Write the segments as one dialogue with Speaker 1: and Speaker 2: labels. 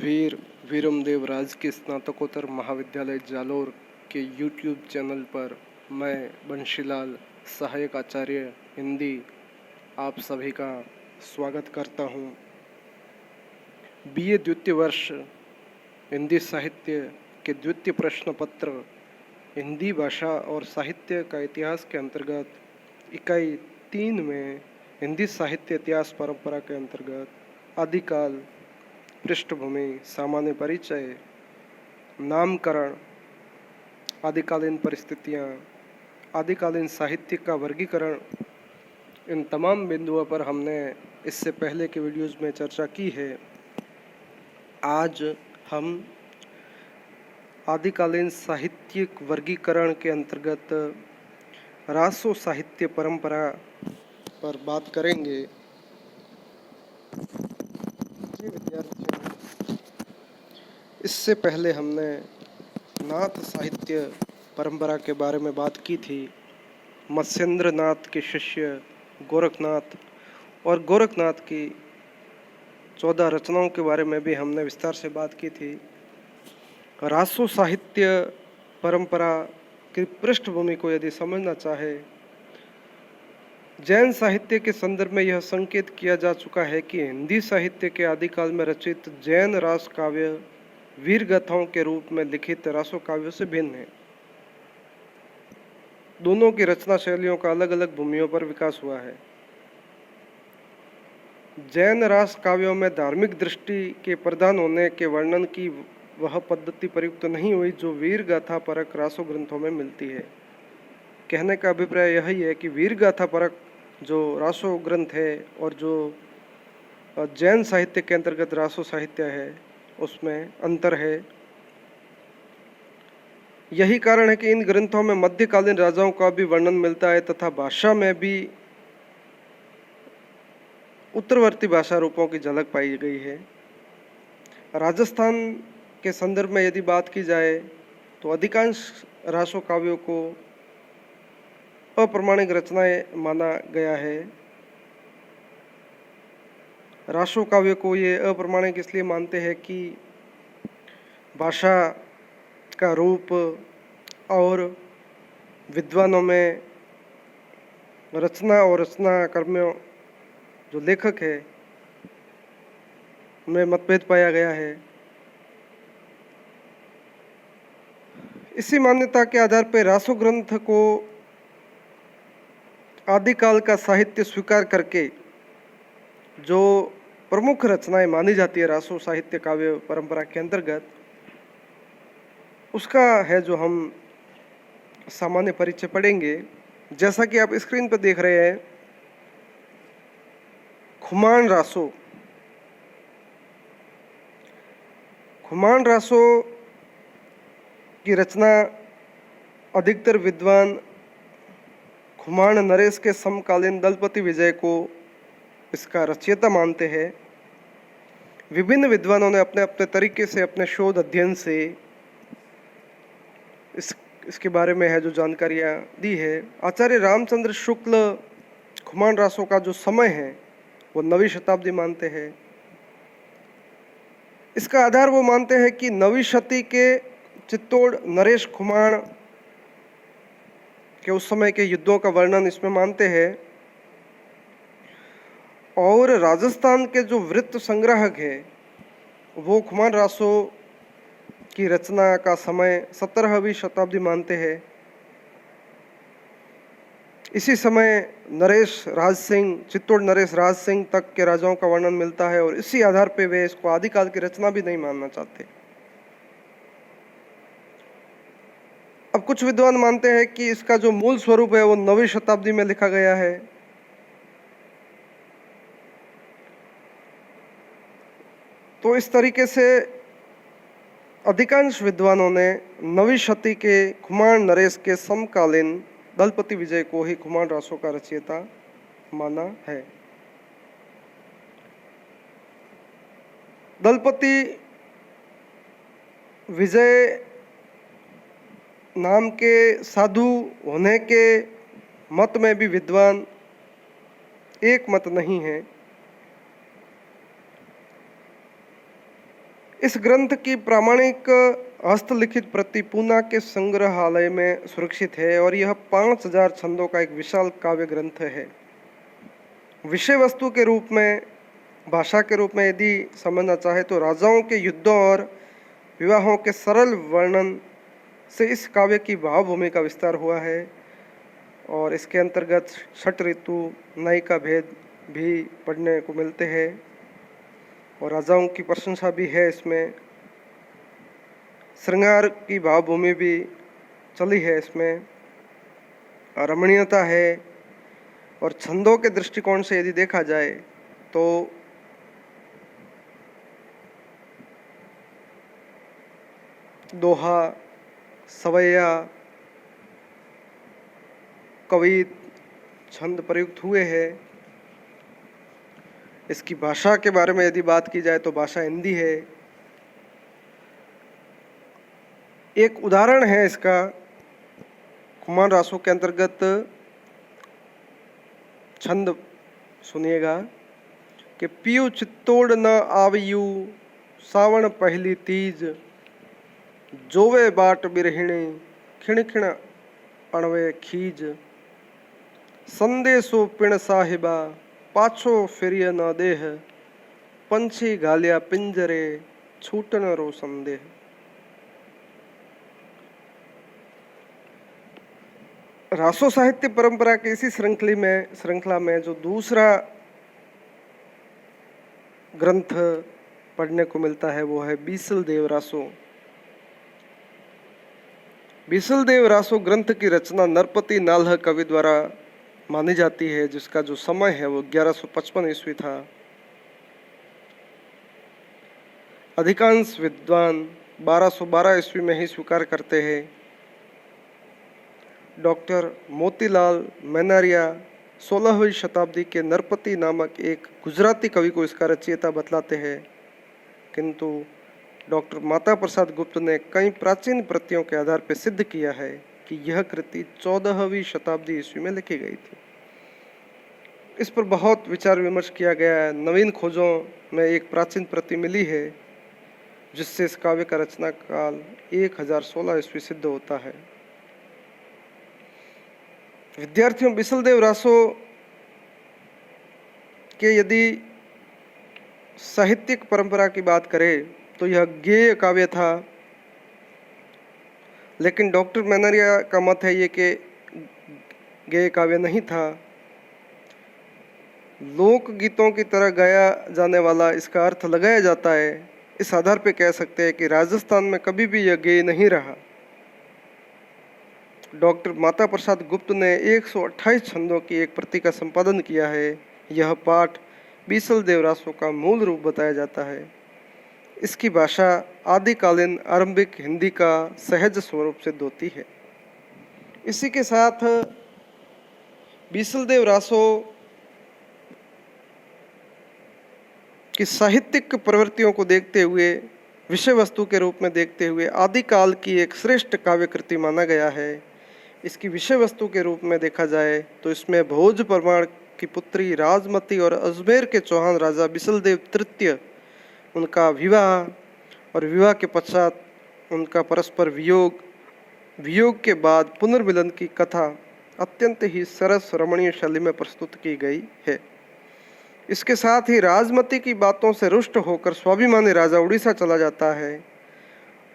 Speaker 1: वीर वीरमदेव राजकीय स्नातकोत्तर महाविद्यालय जालोर के यूट्यूब चैनल पर मैं बंशीलाल सहायक आचार्य हिंदी आप सभी का स्वागत करता हूं। बीए द्वितीय वर्ष हिंदी साहित्य के द्वितीय प्रश्न पत्र हिंदी भाषा और साहित्य का इतिहास के अंतर्गत इकाई 3 में हिंदी साहित्य इतिहास परंपरा के अंतर्गत आदिकाल, पृष्ठभूमि, सामान्य परिचय, नामकरण, आदिकालीन परिस्थितियाँ, आदिकालीन साहित्य का वर्गीकरण, इन तमाम बिंदुओं पर हमने इससे पहले के वीडियोज़ में चर्चा की है। आज हम आदिकालीन साहित्यिक वर्गीकरण के अंतर्गत रासो साहित्य परंपरा पर बात करेंगे। विद्यार्थियों, इससे पहले हमने नाथ साहित्य परंपरा के बारे में बात की थी। मत्स्येंद्र नाथ के शिष्य गोरखनाथ और गोरखनाथ की 14 रचनाओं के बारे में भी हमने विस्तार से बात की थी। रासो साहित्य परंपरा की पृष्ठभूमि को यदि समझना चाहे, जैन साहित्य के संदर्भ में यह संकेत किया जा चुका है कि हिंदी साहित्य के आदिकाल में रचित जैन रास काव्य वीर गाथाओं के रूप में लिखित रासो काव्यों से भिन्न है। दोनों की रचना शैलियों का अलग अलग भूमियों पर विकास हुआ है। जैन रास काव्यों में धार्मिक दृष्टि के प्रधान होने के वर्णन की वह पद्धति प्रयुक्त नहीं हुई जो वीर गाथा परक रासो ग्रंथों में मिलती है। कहने का अभिप्राय यही है कि वीर गाथा परक जो रासो ग्रंथ है और जो जैन साहित्य के अंतर्गत रासो साहित्य है, उसमें अंतर है। यही कारण है कि इन ग्रंथों में मध्यकालीन राजाओं का भी वर्णन मिलता है तथा भाषा में भी उत्तरवर्ती भाषा रूपों की झलक पाई गई है। राजस्थान के संदर्भ में यदि बात की जाए तो अधिकांश रासो काव्यों को अप्रमाणिक रचनाएं माना गया है। रासो काव्य को ये अप्रमाणिक इसलिए मानते हैं कि भाषा का रूप और विद्वानों में रचना और रचना कर्मियों जो लेखक है उनमें मतभेद पाया गया है। इसी मान्यता के आधार पर रासो ग्रंथ को आदिकाल का साहित्य स्वीकार करके जो प्रमुख रचनाएं मानी जाती है रासो साहित्य काव्य परंपरा के अंतर्गत, उसका है जो हम सामान्य परिचय पढ़ेंगे। जैसा कि आप स्क्रीन पर देख रहे हैं, खुमान रासो। खुमान रासो की रचना अधिकतर विद्वान खुमान नरेश के समकालीन दलपति विजय को इसका रचयिता मानते हैं। विभिन्न विद्वानों ने अपने अपने तरीके से अपने शोध अध्ययन से इसके बारे में है जो जानकारियाँ दी है। आचार्य रामचंद्र शुक्ल खुमान रासो का जो समय है वो 9वीं शताब्दी मानते हैं। इसका आधार वो मानते हैं कि 9वीं शती के चित्तौड़ नरेश खुमान के उस समय के युद्धों का वर्णन इसमें मानते हैं। और राजस्थान के जो वृत्त संग्राहक है वो खुमान रासो की रचना का समय 17वीं शताब्दी मानते हैं। इसी समय नरेश राज सिंह, चित्तौड़ नरेश राज सिंह तक के राजाओं का वर्णन मिलता है और इसी आधार पे वे इसको आदिकाल की रचना भी नहीं मानना चाहते। अब कुछ विद्वान मानते हैं कि इसका जो मूल स्वरूप है वो 9वीं शताब्दी में लिखा गया है। तो इस तरीके से अधिकांश विद्वानों ने 9वीं शती के खुमान नरेश के समकालीन दलपति विजय को ही खुमान रासो का रचयिता माना है। दलपति विजय नाम के साधु होने के मत में भी विद्वान एक मत नहीं है। इस ग्रंथ की प्रामाणिक हस्तलिखित प्रति पूना के संग्रहालय में सुरक्षित है और यह 5000 छंदों का एक विशाल काव्य ग्रंथ है। विषय वस्तु के रूप में, भाषा के रूप में यदि समझना चाहे तो राजाओं के युद्धों और विवाहों के सरल वर्णन से इस काव्य की भावभूमि का विस्तार हुआ है और इसके अंतर्गत छठ ऋतु, नई का भेद भी पढ़ने को मिलते हैं और राजाओं की प्रशंसा भी है। इसमें श्रृंगार की भावभूमि भी चली है, इसमें रमणीयता है और छंदों के दृष्टिकोण से यदि देखा जाए तो दोहा, सवैया, कवित छंद प्रयुक्त हुए हैं। इसकी भाषा के बारे में यदि बात की जाए तो भाषा हिंदी है। एक उदाहरण है इसका, कुमार रासों के अंतर्गत छंद सुनिएगा कि पियू चित्तौड़ न आवियू सावण पहली तीज, जोवे बाट बिरहिणी खिण खिण अणवे खीज, संदेशो पिण साहिबा पाछो फिरिय न देह, पंछी घालिया पिंजरे छूटन रो संदेह। रासो साहित्य परंपरा की इसी श्रृंखला में जो दूसरा ग्रंथ पढ़ने को मिलता है वो है बीसल देव रासो। बीसल देव रासो ग्रंथ की रचना नरपति नाल्ह कवि द्वारा मानी जाती है, जिसका जो समय है वो 1155 ईस्वी था। अधिकांश विद्वान 1212 ईस्वी में ही स्वीकार करते हैं। डॉक्टर मोतीलाल मेनारिया 16वीं शताब्दी के नरपति नामक एक गुजराती कवि को इसका रचयिता बतलाते हैं, किंतु डॉक्टर माता प्रसाद गुप्त ने कई प्राचीन प्रतियों के आधार पर सिद्ध किया है कि यह कृति 14वीं शताब्दी ईस्वी में लिखी गई थी। इस पर बहुत विचार विमर्श किया गया है। नवीन खोजों में एक प्राचीन प्रति मिली है जिससे इस काव्य का रचना काल 1016 ईस्वी सिद्ध होता है। विद्यार्थियों, बिसलदेव रासो के यदि साहित्यिक परंपरा की बात करें तो यह गेय काव्य था, लेकिन डॉक्टर मेनारिया का मत है ये कि गेय काव्य नहीं था। लोक गीतों की तरह गाया जाने वाला इसका अर्थ लगाया जाता है। इस आधार पे कह सकते हैं कि राजस्थान में कभी भी यह गेय नहीं रहा। डॉक्टर माता प्रसाद गुप्त ने 128 छंदों की एक प्रति का संपादन किया है। यह पाठ बीसल देव रासो का मूल रूप बताया जाता है। इसकी भाषा आदिकालीन आरंभिक हिंदी का सहज स्वरूप सिद्ध होती है। इसी के साथ बीसल देव रासो की साहित्यिक प्रवृत्तियों को देखते हुए, विषय वस्तु के रूप में देखते हुए आदिकाल की एक श्रेष्ठ काव्य कृति माना गया है। इसकी विषय वस्तु के रूप में देखा जाए तो इसमें भोज परमार की पुत्री राजमती और अजमेर के चौहान राजा बिसलदेव तृतीय, उनका विवाह और विवाह के पश्चात उनका परस्पर वियोग, वियोग के बाद पुनर्मिलन की कथा अत्यंत ही सरस रमणीय शैली में प्रस्तुत की गई है। इसके साथ ही राजमती की बातों से रुष्ट होकर स्वाभिमानी राजा उड़ीसा चला जाता है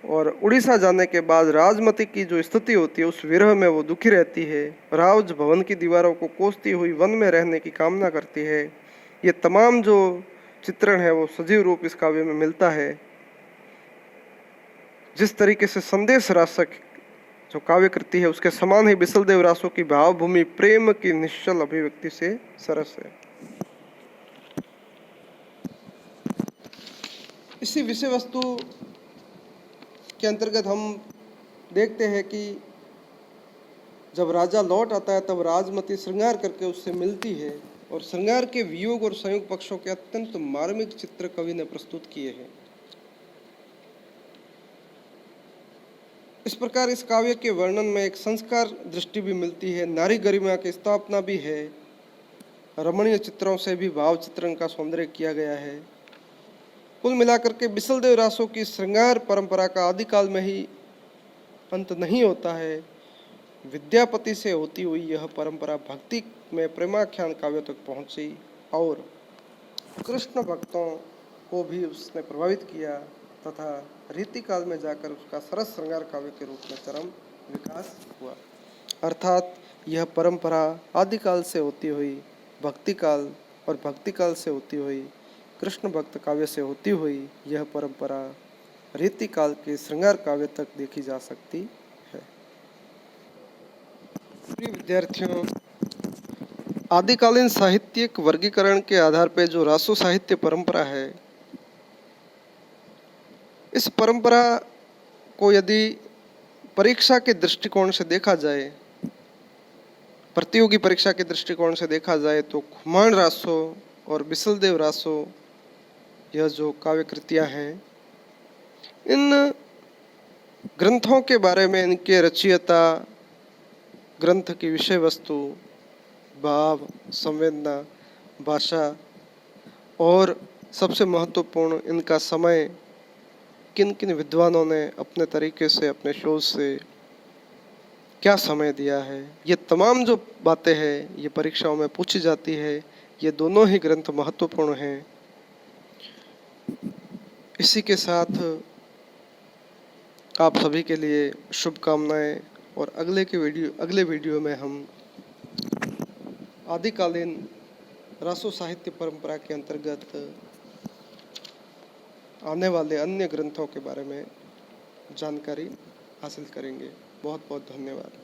Speaker 1: और उड़ीसा जाने के बाद राजमती की जो स्थिति होती है उस विरह में वो दुखी रहती है। राज भवन की दीवारों को कोसती हुई वन में रहने की कामना करती है। ये तमाम जो चित्रण है वो सजीव रूप इस काव्य में मिलता है। जिस तरीके से संदेश रासक जो काव्य कृति है उसके समान ही बिसलदेव रासो की भावभूमि प्रेम की निश्चल अभिव्यक्ति से सरस है। इसी विषय वस्तु के अंतर्गत हम देखते हैं कि जब राजा लौट आता है तब राजमती श्रृंगार करके उससे मिलती है और श्रृंगार के वियोग और संयोग पक्षों के अत्यंत मार्मिक चित्र कवि ने प्रस्तुत किए हैं। इस प्रकार इस काव्य के वर्णन में एक संस्कार दृष्टि भी मिलती है, नारी गरिमा की स्थापना भी है, रमणीय चित्रों से भी भाव चित्रण का सौंदर्य किया गया है। कुल मिलाकर के बिसलदेव रासो की श्रृंगार परंपरा का आदिकाल में ही अंत नहीं होता है। विद्यापति से होती हुई यह परंपरा भक्ति में प्रेमाख्यान काव्य तक पहुंची और कृष्ण भक्तों को भी उसने प्रभावित किया तथा रीतिकाल में जाकर उसका सरस श्रृंगार काव्य के रूप में चरम विकास हुआ। अर्थात यह परंपरा आदिकाल से होती हुई भक्तिकाल और भक्तिकाल से होती हुई कृष्ण भक्त काव्य से होती हुई यह परंपरा रीतिकाल के श्रृंगार काव्य तक देखी जा सकती है। प्रिय विद्यार्थियों, आदिकालीन साहित्यिक वर्गीकरण के आधार पर जो रासो साहित्य परंपरा है, इस परंपरा को यदि परीक्षा के दृष्टिकोण से देखा जाए, प्रतियोगी परीक्षा के दृष्टिकोण से देखा जाए तो खुमान रासो और बिसलदेव रासो यह जो काव्य कृतियाँ हैं, इन ग्रंथों के बारे में इनके रचयिता, ग्रंथ की विषय वस्तु, भाव, संवेदना, भाषा और सबसे महत्वपूर्ण इनका समय, किन किन विद्वानों ने अपने तरीके से अपने शोध से क्या समय दिया है, ये तमाम जो बातें हैं ये परीक्षाओं में पूछी जाती है। ये दोनों ही ग्रंथ महत्वपूर्ण हैं। इसी के साथ आप सभी के लिए शुभकामनाएं और अगले वीडियो में हम आदिकालीन रासो साहित्य परंपरा के अंतर्गत आने वाले अन्य ग्रंथों के बारे में जानकारी हासिल करेंगे। बहुत बहुत धन्यवाद।